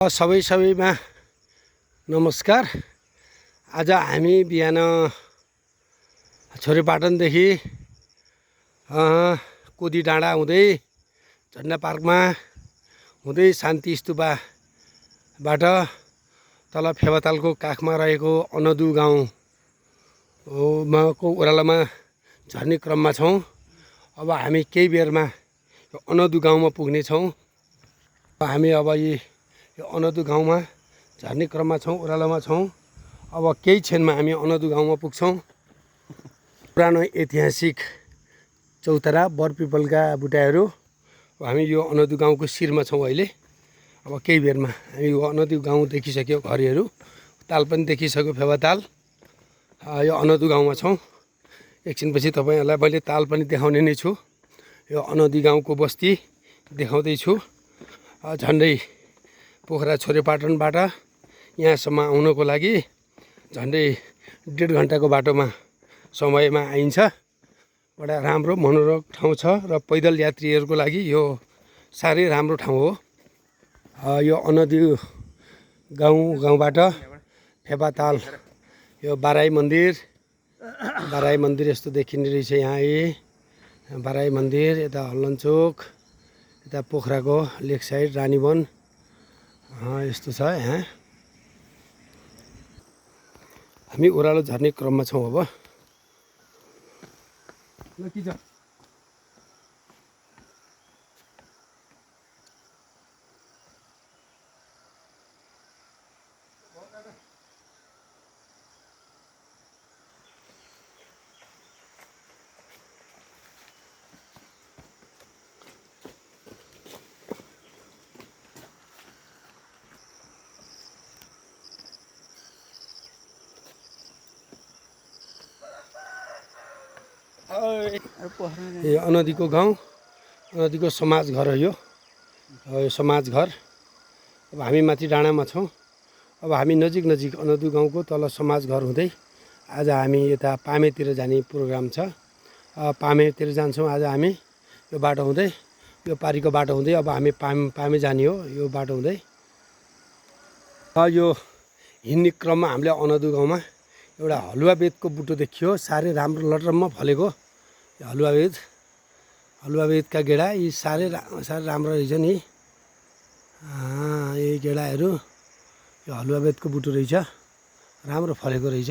सबैमा नमस्कार। आज हामी बिहान छोरेपाटनदेखि कोदी डाँडा हुँदै झन्डा पार्कमा हुँदै शान्ति स्तूपबाट तल फेवातालको काखमा रहेको अनदु गाउँको ओह्रालोमा झर्ने क्रममा छौँ। अब हामी केही बेरमा यो अनदु गाउँमा पुग्नेछौँ। हामी अब यो अनदु गाउँमा झर्ने क्रममा छौँ, ओह्रालोमा छौँ। अब केही क्षणमा हामी अनदु गाउँमा पुग्छौँ। पुरानो ऐतिहासिक चौतारा बरपिपलका बुट्याहरू। हामी यो अनदु गाउँको शिरमा छौँ अहिले। अब केही बेरमा हामी यो अनदु गाउँ देखिसक्यो, घरहरू ताल पनि देखिसक्यो, फेवाताल। यो अनदु गाउँमा छौँ। एकछिनपछि तपाईँहरूलाई मैले ताल पनि देखाउने नै छु। यो अनदु गाउँको बस्ती देखाउँदैछु। झन्डै पोखरा छोरेपाटनबाट यहाँसम्म आउनको लागि झन्डै 1.5 घन्टाको बाटोमा समयमा आइन्छ। बडा राम्रो मनोरम ठाउँ छ र पैदल यात्रीहरूको लागि यो साह्रै राम्रो ठाउँ हो। यो अनदु गाउँबाट फेवाताल यो बाराई मन्दिर यस्तो देखिने रहेछ। यहाँ बाराई मन्दिर, यता हल्लनचोक, यता पोखराको लेक साइड रानीवन यस्तो छ। यहाँ हामी ओह्रालो झर्ने क्रममा छौँ। अब यो अनदीको गाउँ, अनदीको समाज घर हो यो समाज घर। अब हामी माथि डाँडामा छौँ। अब हामी नजिक अनदु गाउँको तल समाज घर हुँदै आज हामी यता पामेतिर जाने प्रोग्राम छ। पामेतिर जान्छौँ आज हामी। यो बाटो हुँदै, यो पारिको बाटो हुँदै अब हामी पामे जाने हो। यो बाटो हुँदै यो हिँड्ने क्रममा हामीले अनदु गाउँमा एउटा हलुवा बेतको बुटो देखियो। साह्रै राम्रो लटरम्म फलेको यो हलुवा बेतका गेडा यी साह्रै राम्रो रहेछ नि। यही गेडाहरू यो हलुवा बेतको बुटो रहेछ, राम्रो फलेको रहेछ।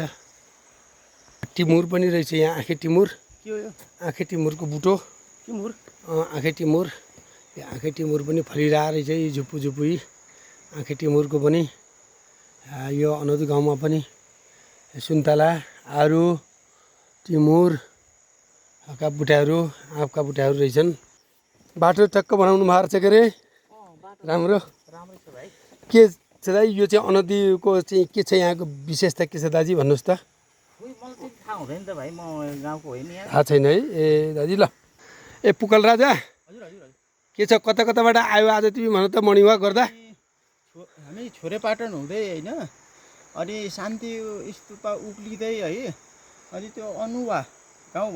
टिमुर पनि रहेछ यहाँ, आँखे टिमुर। के हो यो? आँखे टिमुरको बुटो। टिमुर? आँखे टिमुर। यो आँखे टिमुर पनि फलिरहेको रहेछ। यी झुप्पी आँखे टिमुरको पनि यो अनदु गाउँमा पनि सुन्तला, आरु, टिमुरका बुट्याहरू, आँपका बुट्याहरू रहेछन्। बाटो टक्क बनाउनु भएको छ के अरे? राम्रो छ भाइ। के छ दाइ यो चाहिँ अनदुको चाहिँ के छ, यहाँको विशेषता के छ दाजु भन्नुहोस् त। मलाई थाहा हुँदैन त भाइ, म गाउँको होइन यहाँ। थाहा छैन है? ए दाजु ल। ए पुकल राजा, के छ, कताबाट आयो आज तिमी भन त मर्निङ वाक गर्दा? हामी छोरेपाटन हुँदै होइन, अनि शान्ति स्तूप उक्लिँदै है, अनि त्यो अनदु गाउँ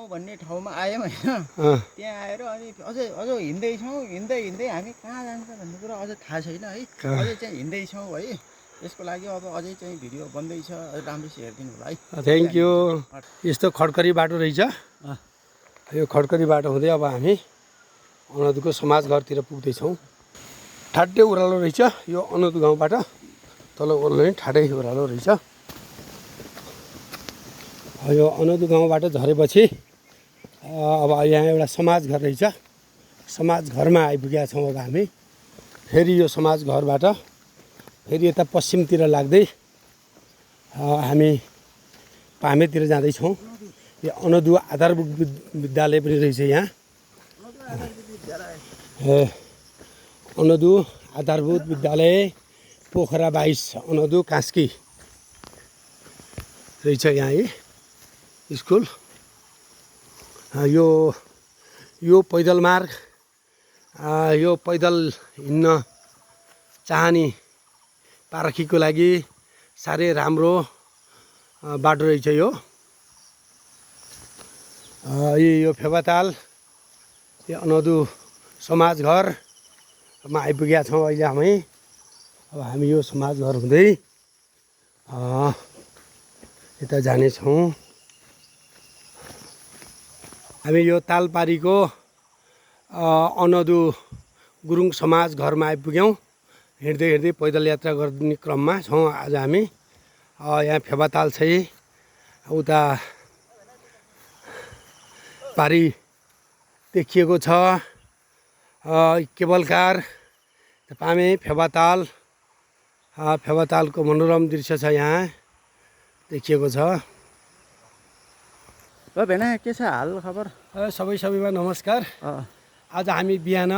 भन्ने ठाउँमा आयौँ होइन। त्यहाँ आएर अनि अझ हिँड्दै हामी कहाँ जान्छ भन्ने कुरा अझ थाहा छैन है। अझै चाहिँ हिँड्दैछौँ है। यसको लागि अब अझै चाहिँ भिडियो बन्दैछ, राम्रोसित हेरिदिनु होला है। Thank you. यस्तो खडकरी बाटो रहेछ। यो खडकरी बाटो हुँदै अब हामी अनदुको समाज घरतिर पुग्दैछौँ। ठाड्डै ओह्रालो रहेछ यो अनदु गाउँबाट तल ओह्रालो नै ठाडै ओह्रालो रहेछ। यो अनदु गाउँबाट झरेपछि अब यहाँ एउटा समाज घर रहेछ। समाज घरमा आइपुगेका छौँ। अब हामी फेरि यो समाज घरबाट फेरि यता पश्चिमतिर लाग्दै हामी पामेतिर जाँदैछौँ। यो अनदु आधारभूत विद्यालय पनि रहेछ यहाँ। अनदु आधारभूत विद्यालय पोखरा 22 अनदु कास्की रहेछ यहाँ स्कुल। यो पैदल मार्ग, यो पैदल हिँड्न चाहने पारखीको लागि साह्रै राम्रो बाटो रहेछ यो। यो फेवाताल, यो अनदु समाज घर मा आइपुगेका छौँ अहिले हामी। अब हामी यो समाजघर हुँदै यता जानेछौँ। हामी यो तालपारीको अनदु गुरुङ समाज घरमा आइपुग्यौँ। हिँड्दै हिँड्दै पैदल यात्रा गर्ने क्रममा छौँ आज हामी। यहाँ फेवाताल छ, उता पारी देखिएको छ, केबल कार, पामे फेवाताल, फेवातालको मनोरम दृश्य छ यहाँ देखिएको छ। ल भेना के छ हाल खबर? सबैमा नमस्कार। आज हामी बिहान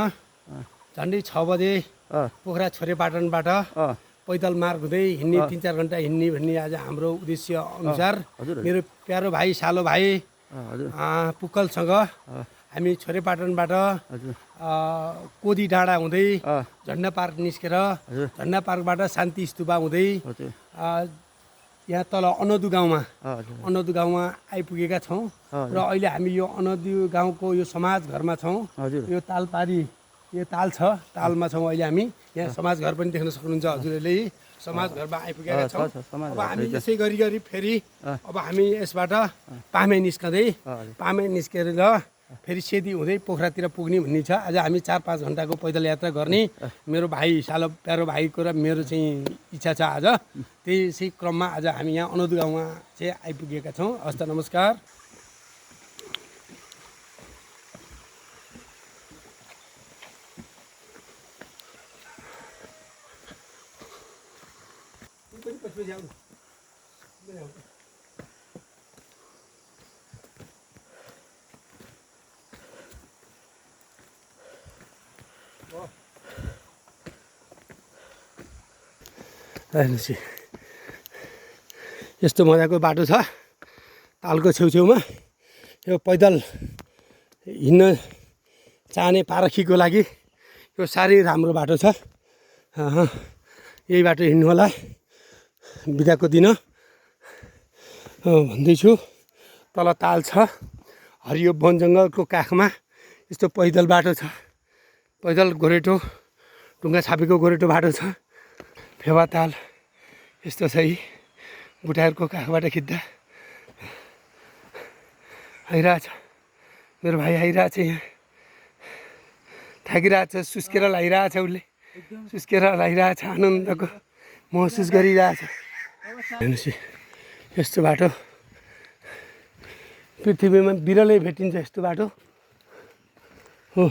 झन्डै 6 बजे पोखरा छोरेपाटनबाट पैदल मार्ग हुँदै हिँड्ने 3-4 घन्टा हिँड्ने भन्ने आज हाम्रो उद्देश्य अनुसार मेरो प्यारो भाइ सालो भाइ पुक्कलसँग हामी छोरेपाटनबाट कोदी डाँडा हुँदै झन्डा पार्क निस्केर झन्डा पार्कबाट शान्ति स्तूपा हुँदै यहाँ तल अनदु गाउँमा आइपुगेका छौँ। र अहिले हामी यो अनदु गाउँको यो समाज घरमा छौँ। यो तालपारी, यो ताल छ, तालमा छौँ अहिले हामी। यहाँ समाज घर पनि देख्न सक्नुहुन्छ हजुरहरूले। समाज घरमा आइपुगेका छौँ। अब हामी यसै गरी फेरि अब हामी यसबाट पामे निस्केर फेरि सेती हुँदै पोखरातिर पुग्ने भन्ने छ। आज हामी 4-5 घन्टाको पैदल यात्रा गर्ने मेरो भाइ सालो प्यारो भाइको र मेरो चाहिँ इच्छा छ आज। त्यसै क्रममा आज हामी यहाँ अनदु गाउँमा चाहिँ आइपुगेका छौँ। हस्त नमस्कार। हेर्नुहोस् यस्तो मजाको बाटो छ तालको छेउछेउमा। यो पैदल हिँड्न चाहने पारखीको लागि यो साह्रै राम्रो बाटो छ। यही बाटो हिँड्नु होला बिदाको दिन भन्दैछु। तल ताल छ, हरियो वन जङ्गलको काखमा यस्तो पैदल बाटो छ। पैदल गोरेटो ढुङ्गा छापेको गोरेटो बाटो छ। फेवाताल यस्तो छ, बुटाहरूको काखबाट खिच्दा आइरहेछ। मेरो भाइ आइरहेछ, यहाँ थाकिरहेछ, सुस्केर लागिरहेछ, उसले सुस्केर लागिरहेछ, आनन्दको महसुस गरिरहेछ। हेर्नुहोस् यस्तो बाटो पृथ्वीमा बिरलै भेटिन्छ यस्तो बाटो हो।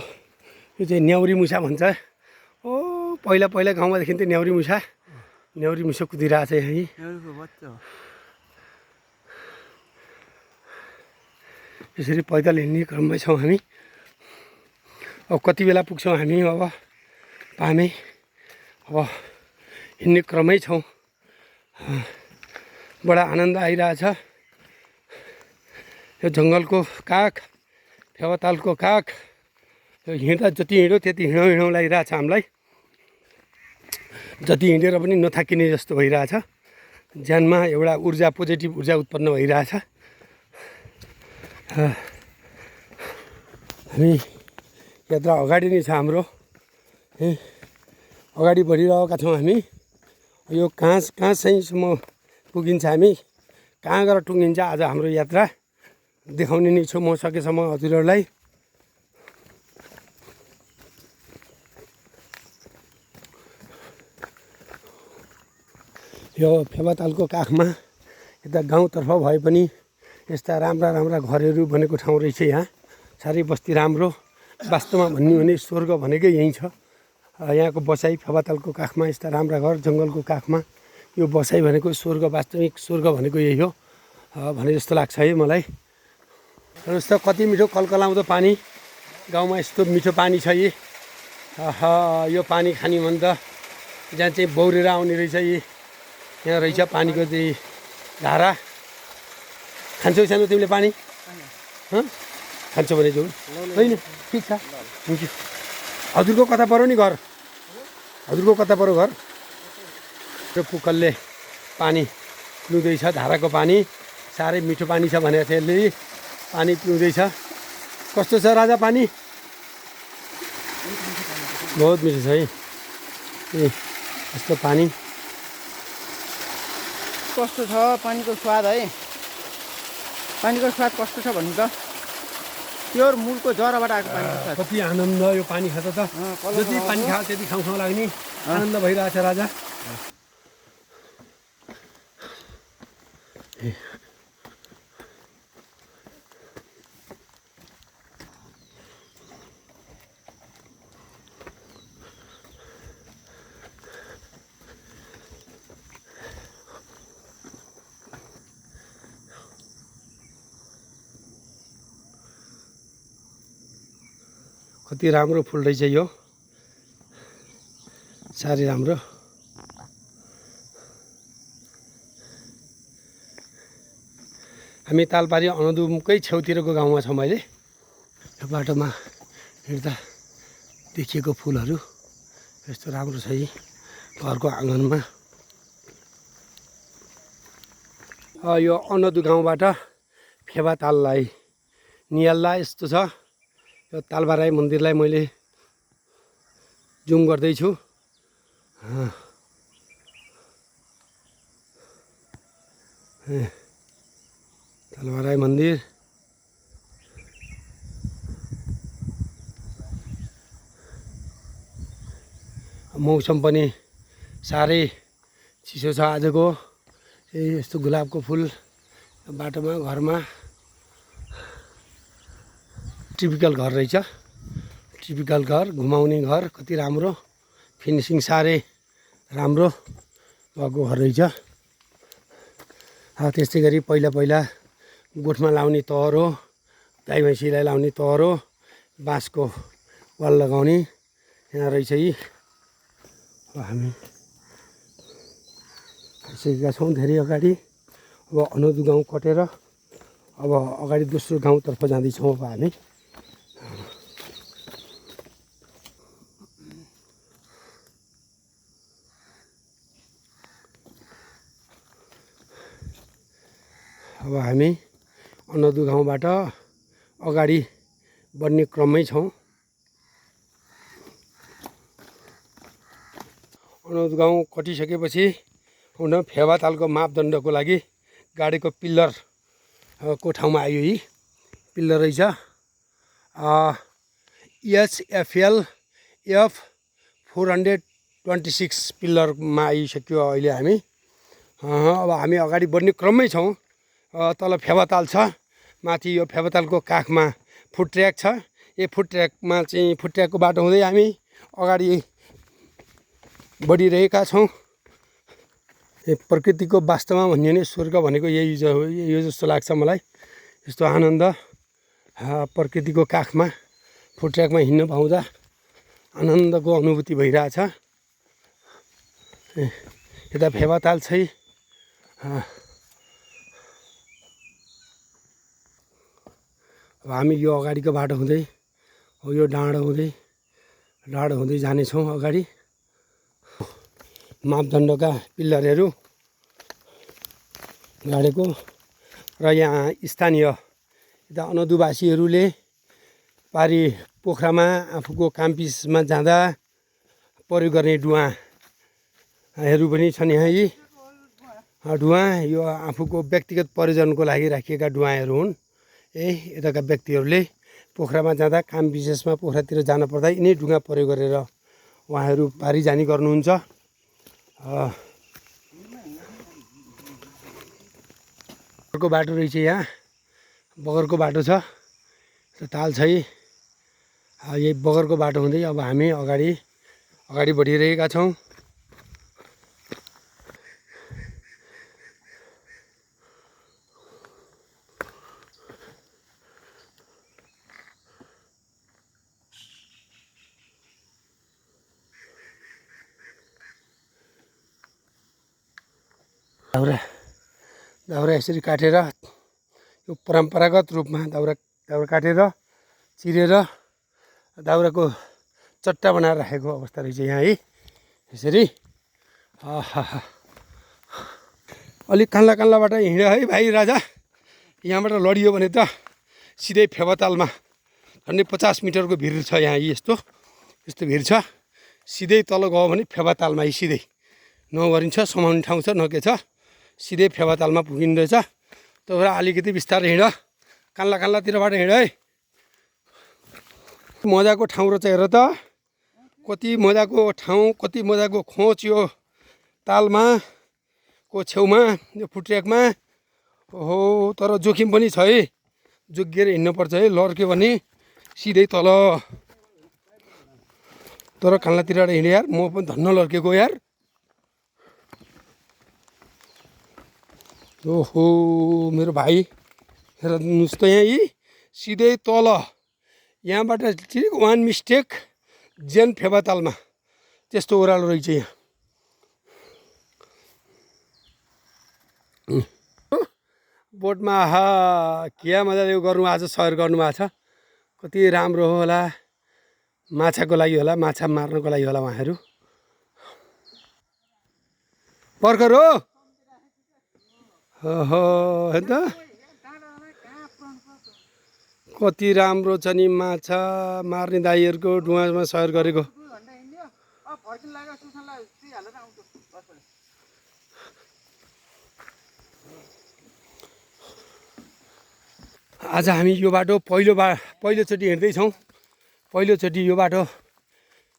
यो चाहिँ न्याउरी मुसा भन्छ। पहिला गाउँमा देखिन्थ्यो न्याउरी मुसा कुदिरहेछ यहाँ। यसरी पैदल हिँड्ने क्रममै छौँ हामी। अब कति बेला पुग्छौँ हामी अब पामे? अब हिँड्ने क्रमै छौँ। बडा आनन्द आइरहेछ। यो जङ्गलको काख, फेवातालको काख, यो हिँड्दा जति हिँड्यो त्यति हिँडौँ लागिरहेछ हामीलाई। जति हिँडेर पनि नथाकिने जस्तो भइरहेछ। ज्यानमा एउटा ऊर्जा, पोजिटिभ ऊर्जा उत्पन्न भइरहेछ। हामी यात्रा अगाडि नै छ हाम्रो, अगाडि बढिरहेका छौँ हामी। यो कहाँ चाहिँसम्म पुगिन्छ, हामी कहाँ गएर टुङ्गिन्छ आज हाम्रो यात्रा देखाउने नै छु म सकेसम्म हजुरहरूलाई। यो फेवातालको काखमा यता गाउँतर्फ भए पनि यस्ता राम्रा घरहरू बनेको ठाउँ रहेछ। यहाँ साह्रै बस्ती राम्रो। वास्तवमा भन्ने भने स्वर्ग भनेकै यहीँ छ। यहाँको बसाइ फेवातालको काखमा यस्ता राम्रा घर जङ्गलको काखमा यो बसाइ भनेको स्वर्ग, वास्तविक स्वर्ग भनेको यही हो भने जस्तो लाग्छ है मलाई। हेर्नुहोस् त कति मिठो कलकलाउँदो पानी, गाउँमा यस्तो मिठो पानी छ। यो पानी खाने भने त जहाँ चाहिँ बौरेर आउने रहेछ। यहाँ रहेछ पानीको चाहिँ धारा। खान्छौ सानो तिमीले पानी? खान्छौ भने जाउँ? होइन, ठिक छ, थ्याङ्क यू। हजुरको कता पऱ्यो नि घर? हजुरको कता पऱ्यो घर? यो पुक्कलले पानी पिउँदैछ, धाराको पानी साह्रै मिठो पानी छ भनेको छ यसले। पानी पिउँदैछ। कस्तो छ राजा पानी? बहुत मिठो छ है ए यस्तो पानी कस्तो छ पानीको स्वाद है पानीको स्वाद कस्तो छ भन्नु त प्योर मूलको जराबाट आएको पानीको स्वाद कति आनन्द यो पानी खाँदा त जति पानी खायो त्यति खाउँ खाउँ लाग्ने आनन्द भइरहेछ राजा कति राम्रो फुल रहेछ यो साह्रै राम्रो हामी तालपारी अनदुमकै छेउतिरको गाउँमा छौँ अहिले यो बाटोमा हिँड्दा देखिएको फुलहरू यस्तो राम्रो छ यी घरको आँगनमा यो अनदु गाउँबाट फेवाताललाई नियाल्दा यस्तो छ यो तालबाराई मन्दिरलाई मैले जुम गर्दैछु तालबाराई मन्दिर मौसम पनि साह्रै चिसो छ आजको यस्तो गुलाबको फुल बाटोमा घरमा टिपिकल घर रहेछ टिपिकल घर घुमाउने घर कति राम्रो फिनिसिङ साह्रै राम्रो भएको घर रहेछ त्यस्तै गरी पहिला पहिला गोठमा लाउने तहरो गाई भैँसीलाई लाउने तहरो बाँसको वाल लगाउने यहाँ रहेछ यी हामी आइसकेका छौँ धेरै अगाडि अब अनदु गाउँ कटेर अब अगाडि दोस्रो गाउँतर्फ जाँदैछौँ अब हामी अब हामी अनदु गाउँबाट अगाडि बढ्ने क्रममै छौँ अनदु गाउँ कटिसकेपछि हुन फेवातालको मापदण्डको लागि गाडीको पिल्लर को ठाउँमा आयो यी पिल्लर रहेछ एचएफएल एफ 426 पिल्लरमा आइसक्यो अहिले हामी अब हामी अगाडि बढ्ने क्रममै छौँ तल फेवाताल छ माथि यो फेवातालको काखमा फुट ट्र्याक छ यो फुट ट्र्याकमा चाहिँ फुट ट्र्याकको बाटो हुँदै हामी अगाडि बढिरहेका छौँ प्रकृतिको वास्तवमा भन्यो भने स्वर्ग भनेको यही यो जस्तो लाग्छ मलाई यस्तो आनन्द प्रकृतिको काखमा फुट ट्र्याकमा हिँड्न पाउँदा आनन्दको अनुभूति भइरहेछ यता फेवाताल चाहिँ अब हामी यो अगाडिको बाटो हुँदै हो यो डाँडो हुँदै जानेछौँ अगाडि मापदण्डका पिल्लरहरू गाडेको र यहाँ स्थानीय यता अनदुवासीहरूले पारी पोखरामा आफूको काम्पिसमा जाँदा प्रयोग गर्ने डुवाहरू पनि छन् यहाँ यी डुवा यो आफूको व्यक्तिगत प्रयोजनको लागि राखिएका डुवाहरू हुन् यताका व्यक्तिहरूले पोखरामा जाँदा काम विशेषमा पोखरातिर जान पर्दा यिनै डुङ्गा प्रयोग गरेर उहाँहरू पारी जाने गर्नुहुन्छ बगरको बाटो रहेछ यहाँ बगरको बाटो छ ताल छै यही बगरको बाटो हुँदै अब हामी अगाडि बढिरहेका छौँ दाउरा यसरी काटेर यो परम्परागत रूपमा दाउरा काटेर चिरेर दाउराको चट्टा बनाएर राखेको अवस्था रहेछ यहाँ है यसरी अलिक कान्लाबाट हिँड्यो है भाइ राजा यहाँबाट लडियो भने त सिधै फेवातालमा झन्डै 50 मिटरको भिड छ यहाँ यस्तो भिड छ सिधै तल गयो भने फेवातालमा सिधै नगरिन्छ समाउने ठाउँ छ न के छ सिधै फेवातालमा पुगिँदो रहेछ त्यही भएर अलिकति बिस्तारै हिँड कान्ला कान्लातिरबाट हिँड है मजाको ठाउँ रहेछ हेर त कति मजाको ठाउँ कति मजाको खोच यो तालमा को छेउमा यो फुट्रेकमा ओहो तर जोखिम पनि छ है जोगिएर हिँड्नुपर्छ है लड्क्यो भने सिधै तल तर कान्लातिरबाट हिँडे यार म पनि धन्न लड्केको यार ओहो मेरो भाइ हेर्नुहोस् त यहाँ यी सिधै तल यहाँबाट ठिक वान मिस्टेक जेन फेवातालमा त्यस्तो ओह्रालो रहेछ यहाँ बोटमा आहा क्या मजाले गर्नु आज सहर गर्नुभएको छ कति राम्रो होला माछाको लागि होला माछा मार्नको लागि होला उहाँहरू पर्खर हो हेर त कति राम्रो छ नि माछा मार्ने दाइहरूको डुवामा सहर गरेको आज हामी यो बाटो पहिलोचोटि हिँड्दैछौँ पहिलोचोटि यो बाटो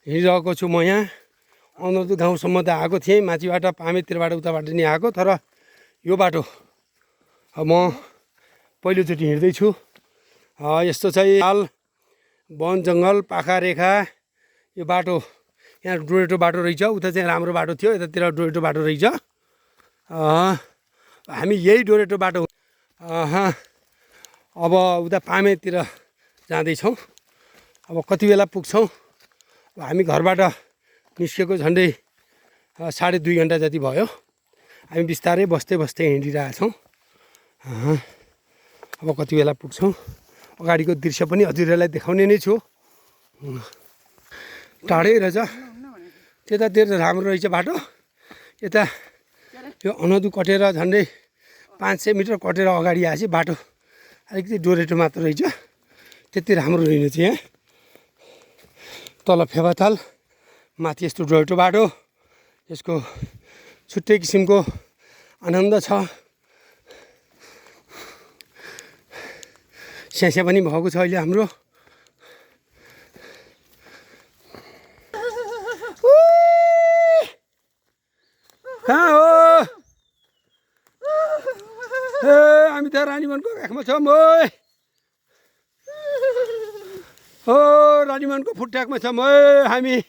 हिँडिरहेको छु म यहाँ अनौठो गाउँसम्म त आएको थिएँ माथिबाट पामेतिरबाट उताबाट नि आएको तर यो बाटो म पहिलोचोटि हिँड्दैछु यस्तो चाहिँ हाल वन जङ्गल पाखा रेखा यो बाटो यहाँ डोरेटो बाटो रहेछ उता चाहिँ राम्रो बाटो थियो यतातिर डोरेटो बाटो रहेछ हामी यही डोरेटो बाटो अब उता पामेतिर जाँदैछौँ अब कति बेला पुग्छौँ अब हामी घरबाट निस्केको झन्डै 2.5 घन्टा जति भयो हामी बिस्तारै बस्दै बस्दै हिँडिरहेछौँ अब कति बेला पुग्छौँ अगाडिको दृश्य पनि हजुरहरूलाई देखाउने नै छु टाढै रहेछ त्यतातिर राम्रो रहेछ बाटो यता यो अनदु कटेर झन्डै 500 मिटर कटेर अगाडि आएपछि बाटो अलिकति डोरेटो मात्र रहेछ त्यति राम्रो रहेन चाहिँ यहाँ तल फेवाताल माथि यस्तो डोरेटो बाटो यसको छुट्टै किसिमको आनन्द छ स्यास्या पनि भएको छ अहिले हाम्रो कहाँ हो ए हामी त रानीवनको काखमा छौँ हो रानीवनको फुट्याकमा छौँ हामी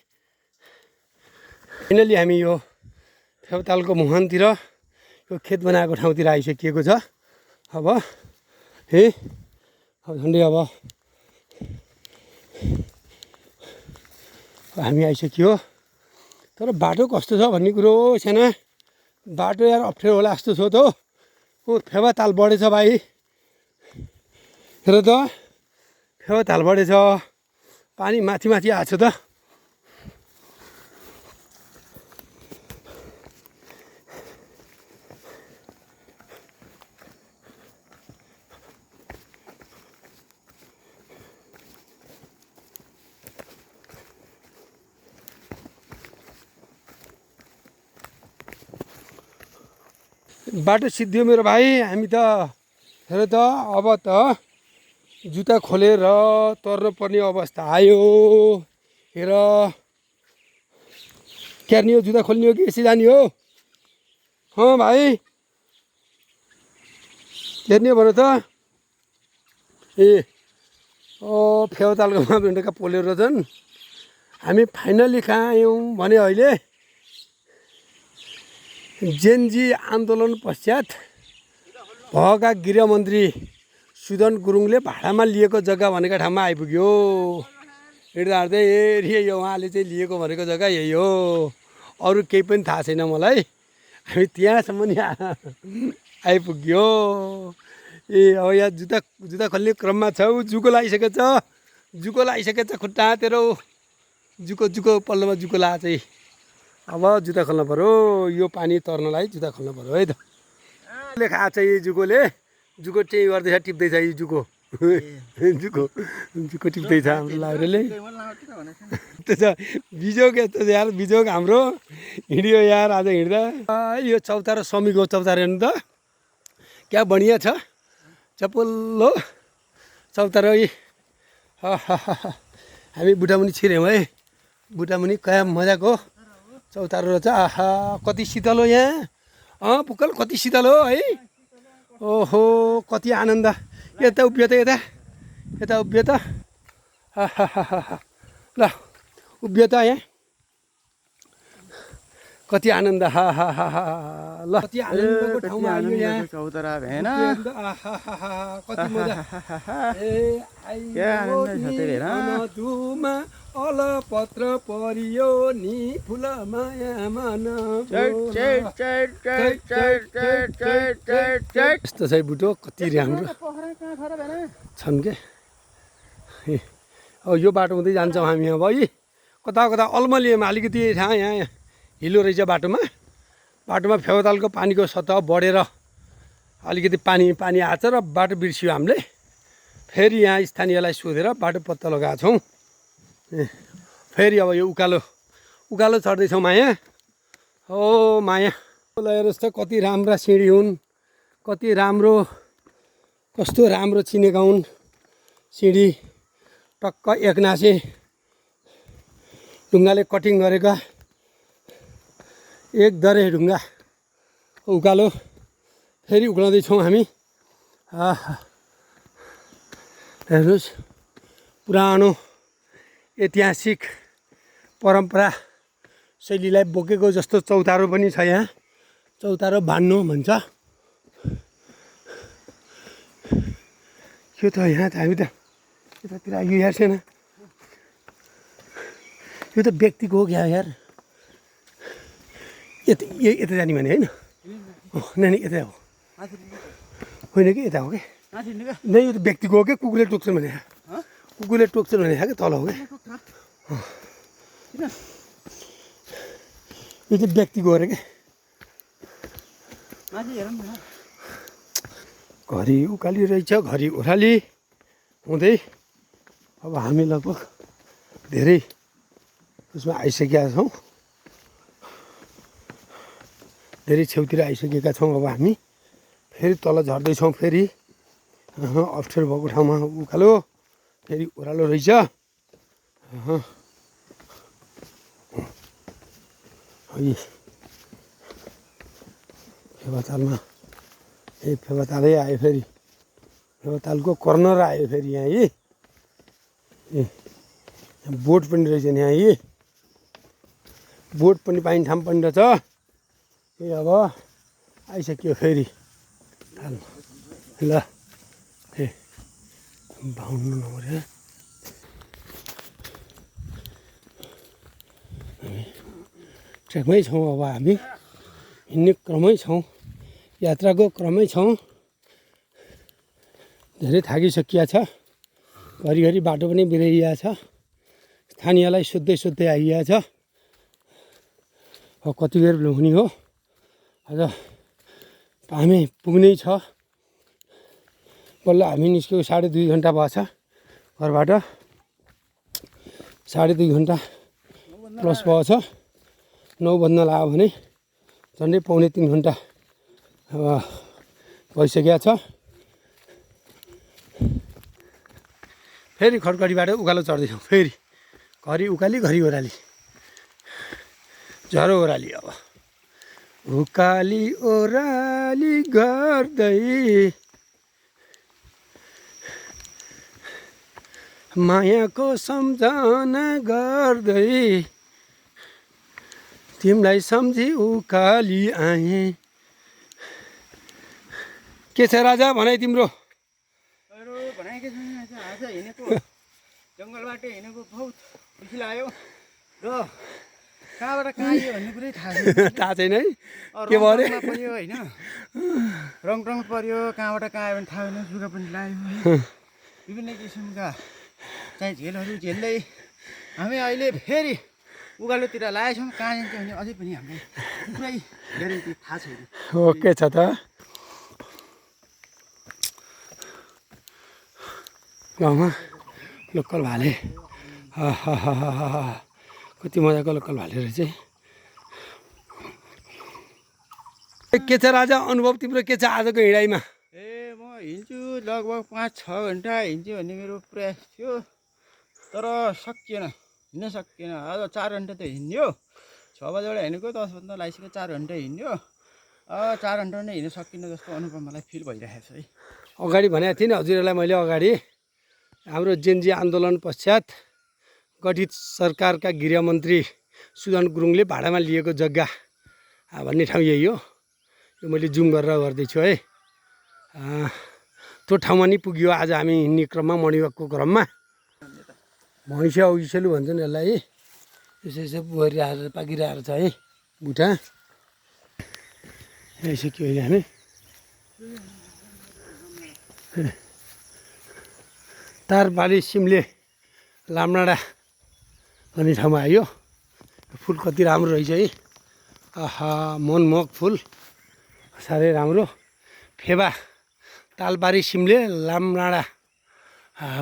फाइनली हामी यो फेवातालको मुहानतिर यो खेत बनाएको ठाउँतिर आइसकिएको छ अब झन्डै अब हामी आइसक्यो तर बाटो कस्तो छ भन्ने कुरो छैन बाटो यार अप्ठ्यारो होला जस्तो छ त हो फेवाताल बढेछ भाइ हेर त फेवाताल बढेछ पानी माथि माथि आएको छ त बाटो सिद्धियो मेरो भाइ हामी त हेर त अब त जुत्ता खोलेर तर्नुपर्ने अवस्था आयो हेर क्यार्नी हो जुत्ता खोल्ने हो कि यसै जाने हो भाइ क्यार्नी हो भन त फेवातालको मापदण्डका पोलेर छन् हामी फाइनली कहाँ आयौँ भने अहिले जेनजी आन्दोलन पश्चात भएका गृहमन्त्री सुदन गुरुङले भाडामा लिएको जग्गा भनेको ठाउँमा आइपुग्यो हिँड्दा हिँड्दै यही हो उहाँले चाहिँ लिएको भनेको जग्गा यही हो अरू केही पनि थाहा छैन मलाई हामी त्यहाँसम्म नि आइपुग्यो अब यहाँ जुत्ता खोल्ने क्रममा छौ जुको लागिसकेछ खुट्टा तेरो जुको पल्लोमा जुको ला चाहिँ अब जुत्ता खोल्नु पऱ्यो यो पानी तर्नलाई जुत्ता खोल्नु पऱ्यो है त खाएको छ यी जुको त्यही गर्दैछ टिप्दैछ यी जुको जुको टिप्दैछ हाम्रो लाउरेले त्यसो बिजोग यस्तो छ यार बिजोग हाम्रो हिँड्यो यार आज हिँड्दा यो चौतारो समीको चौतारो हेर्नु त क्या बढिया छ चपल्लो चौतारो हामी बुढामुनि छिर्यौँ है बुढामुनि क्या मजाको चौतारो रहेछ आहा कति शीतल हो यहाँ पुक्कल कति शीतल हो है ओहो कति आनन्द यता उभियो त यता उभियो त ल उभियो त यहाँ कति आनन्द ल कति आनन्दको ठाउँमा आयो यहाँ चौतारा भएन कति मजा अलपत्र परियो नि फुल माया मन यस्तो छ बुटो कति राम्रो छन् के अब यो बाटो हुँदै जान्छौँ हामी अब है कता कता अल्मलिएमा अलिकति यहाँ हिलो रहेछ बाटोमा फेवातालको पानीको सतह बढेर अलिकति पानी आएको छ र बाटो बिर्सियो हामीले फेरि यहाँ स्थानीयलाई सोधेर बाटो पत्ता लगाएको छौँ फेरि अब यो उकालो चढ्दैछौँ माया हो माया हेर्नुहोस् त कति राम्रा सिँढी हुन् कति राम्रो कस्तो राम्रो चिनेका हुन् सिँढी टक्क एकनासे ढुङ्गाले कटिङ गरेका एक दरे ढुङ्गा उकालो फेरि उक्लाउँदैछौँ हामी हेर्नुहोस् पुरानो ऐतिहासिक परम्परा शैलीलाई बोकेको जस्तो चौतारो पनि छ यहाँ चौतारो भान्नु भन्छ यो त यहाँ त हामी त यतातिर यो हेर्छेन यो त व्यक्तिको हो क्या यार यता जाने भने होइन नानी यता हो होइन कि यता हो कि नै यो त व्यक्तिको हो क्या कुकुरले टोक्छन् भने कुकुरले टोक्छन् भने क्या तल हो क्या यो चाहिँ व्यक्तिको अरे क्या घरि उकाली रहेछ घरि ओह्राली हुँदै अब हामी लगभग धेरै उसमा आइसकेका छौँ धेरै छेउतिर आइसकेका छौँ अब हामी फेरि तल झर्दैछौँ फेरि अप्ठ्यारो भएको ठाउँमा उकालो फेरि ओह्रालो रहेछ फेवातालमा फेवातालै आयो फेरि फेवातालको कर्नर आयो फेरि यहाँ बोट पनि रहेछ नि यहाँ बोट पनि पाइने ठाउँ पनि रहेछ अब आइसक्यो फेरि ल बाहुन नम्बर ट्रेकमै छौँ अब हामी हिँड्ने क्रमै छौँ यात्राको क्रमै छौँ धेरै थाकिसकिया छ घरिघरि बाटो पनि बिराइएको छ स्थानीयलाई सोध्दै आइएको छ अब कति बेर हुने हो अझ हामी पुग्नै छ बल्ल हामी निस्केको 2.5 घन्टा भएको छ घरबाट 2.5 घन्टा प्लस भएको छ 9 बज्न लाग्यो भने झन्डै 2.5 घन्टा भइसकेको छ फेरि खडकडीबाट उकालो चढ्दैछौँ फेरि घरि उकाली घरि ओह्राली झरो ओह्राली अब उकाली ओह्राली गर्दै मायाको सम्झना गर्दै तिमीलाई सम्झी उकाली आएँ के छ राजा भनाइ तिम्रो भनेकै छैन आज हिँडेको जङ्गलबाट हिँडेको बहुत खुसी लाग्यो र कहाँबाट कहाँ आयो भन्ने कुरै थाहा छैन है के भयो पर्यो होइन रङ पर्यो कहाँबाट कहाँ आयो भने थाहा भएन जुगा पनि लाग्यो विभिन्न किसिमका चाहिँ झेलहरू झेल्दै हामी अहिले फेरि उकालोतिर लागेछौँ कहाँ जान्छौँ भने अझै पनि हामीलाई पुरै ग्यारेन्टी थाहा छैन ओके छ त गाउँमा लोकल भाले कति मजाको लोकल भाले रहेछ के छ राजा अनुभव तिम्रो के छ आजको हिँडाइमा म हिँड्छु लगभग 5-6 घन्टा हिँड्छु भन्ने मेरो प्रयास थियो तर सकिएन हिँड्न सकिएन आज 4 घन्टा त हिँड्यो 6 बजेबाट हिँडेको 10 बज्दा लागिसक्यो 4 घन्टा हिँड्यो 4 घन्टा नै हिँड्न सकिनँ जस्तो अनुभव मलाई फिल भइरहेको छ है अगाडि भनेको थिएँ नि हजुरहरूलाई मैले अगाडि हाम्रो जेनजी आन्दोलन पश्चात गठित सरकारका गृहमन्त्री सुदन गुरुङले भाडामा लिएको जग्गा भन्ने ठाउँ यही हो यो मैले जुम गरेर गर्दैछु है त्यो ठाउँमा नि पुग्यो आज हामी हिँड्ने क्रममा मर्निङ वाकको क्रममा भैँसिया उइसेलु भन्छन् यसलाई यसो यसो बुहारिरहेर पाकिरहेको छ है बुढा आइसक्यो अहिले हामी तारबाली सिमले लामडाँडा भन्ने ठाउँमा आयो फुल कति राम्रो रहेछ है आहा मनमोहक फुल साह्रै राम्रो फेबा तालबारी सिमले लामडाँडा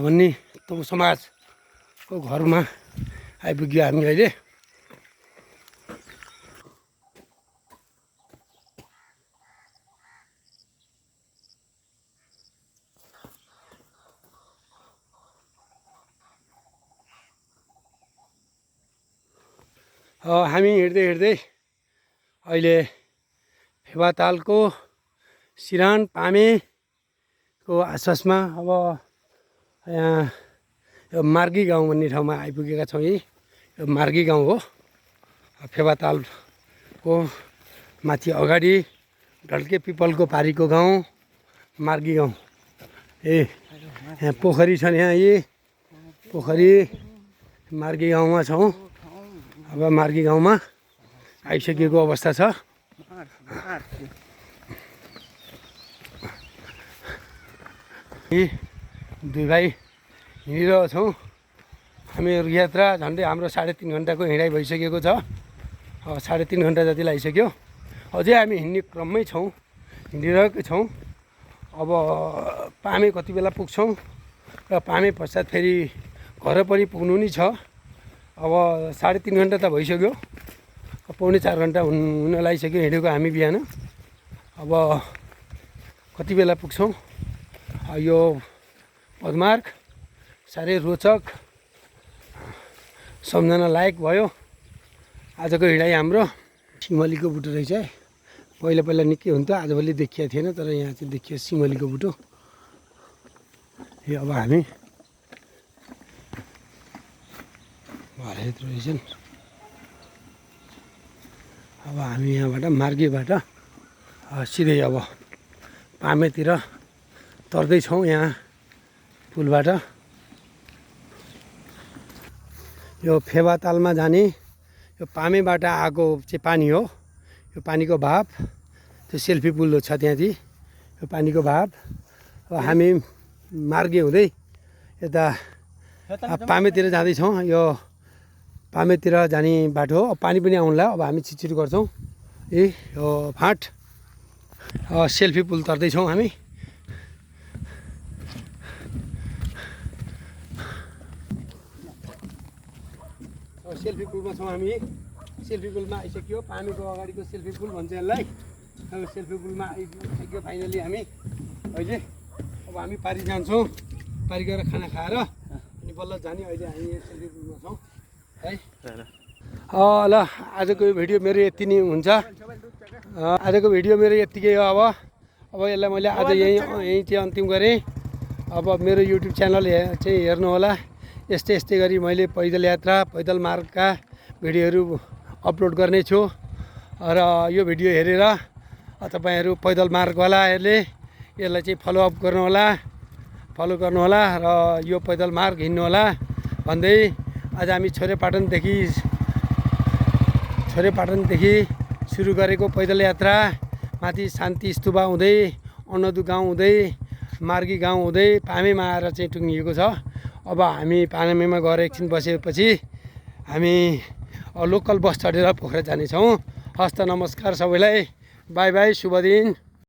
भन्ने तब समाजको घरमा आइपुग्यो हामी अहिले हामी हिँड्दै हिँड्दै अहिले फेवातालको सिरान पामेको आसपासमा अब यहाँ यो मार्गी गाउँ भन्ने ठाउँमा आइपुगेका छौँ यही यो मार्गी गाउँ हो फेवातालको माथि अगाडि ढल्के पिपलको पारीको गाउँ मार्गी गाउँ यहाँ पोखरी छन् यहाँ यी पोखरी मार्गी गाउँमा छौँ अब मार्गी गाउँमा आइसकेको अवस्था छ दुई भाइ हिँडिरहेको छौँ हामीहरू यात्रा झन्डै हाम्रो 3.5 घन्टाको हिँडाइ भइसकेको छ 3.5 घन्टा जति लागिसक्यो अझै हामी हिँड्ने क्रममै छौँ हिँडिरहेकै छौँ अब पामे कति बेला पुग्छौँ र पामे पश्चात फेरि घर पनि पुग्नु नि छ अब 3.5 घन्टा त भइसक्यो 3.25 घन्टा हुन लागिसक्यो हिँडेको हामी बिहान अब कति बेला पुग्छौँ यो पदमार्ग साह्रै रोचक सम्झना लायक भयो आजको हिँडाइ हाम्रो सिमलीको बुटो रहेछ है पहिला पहिला निकै हुन्थ्यो आजभोलि देखिएको थिएन तर यहाँ चाहिँ देखियो सिमलीको बुटो यो अब हामी भरेको रहेछन् अब हामी यहाँबाट मार्गीबाट सिधै अब पामेतिर तर्दैछौँ यहाँ पुलबाट यो फेवातालमा जाने यो पामेबाट आएको चाहिँ पानी हो यो पानीको भाव त्यो सेल्फी पुल छ त्यहाँदेखि यो पानीको भाव अब हामी मार्गी हुँदै यता पामेतिर जाँदैछौँ यो पामेतिर जाने बाटो हो पानी पनि आउनुला अब हामी छिटछिटो गर्छौँ यो फाँट सेल्फी पुल तर्दैछौँ हामी सेल्फी पुलमा छौँ हामी सेल्फी पुलमा आइसक्यो पानीको अगाडिको सेल्फी पुल भन्छ यसलाई अब सेल्फी पुलमा आइसक्यो फाइनली हामी अहिले अब हामी पारी जान्छौँ पारी गएर खाना खाएर अनि बल्ल जाने अहिले हामी सेल्फी पुलमा छौँ है ल आजको यो भिडियो मेरो यति नै हुन्छ आजको भिडियो मेरो यत्तिकै हो अब यसलाई मैले आज यहीँ चाहिँ अन्तिम गरेँ अब मेरो युट्युब च्यानल चाहिँ हेर्नु होला यस्तै गरी मैले पैदल यात्रा पैदल मार्गका भिडियोहरू अपलोड गर्नेछु र यो भिडियो हेरेर तपाईँहरू पैदल मार्गवालाहरूले यसलाई चाहिँ फलोअप फलो गर्नुहोला र यो पैदल मार्ग हिँड्नुहोला भन्दै आज हामी छोरेपाटनदेखि सुरु गरेको पैदल यात्रा माथि शान्ति स्तुपा हुँदै अनदु गाउँ हुँदै मार्गी गाउँ हुँदै पामेमा आएर चाहिँ टुङ्गिएको छ अब हामी पामेमा गएर एकछिन बसेपछि हामी लोकल बस चढेर पोखरा जानेछौँ हस्त नमस्कार सबैलाई बाई बाई शुभ दिन।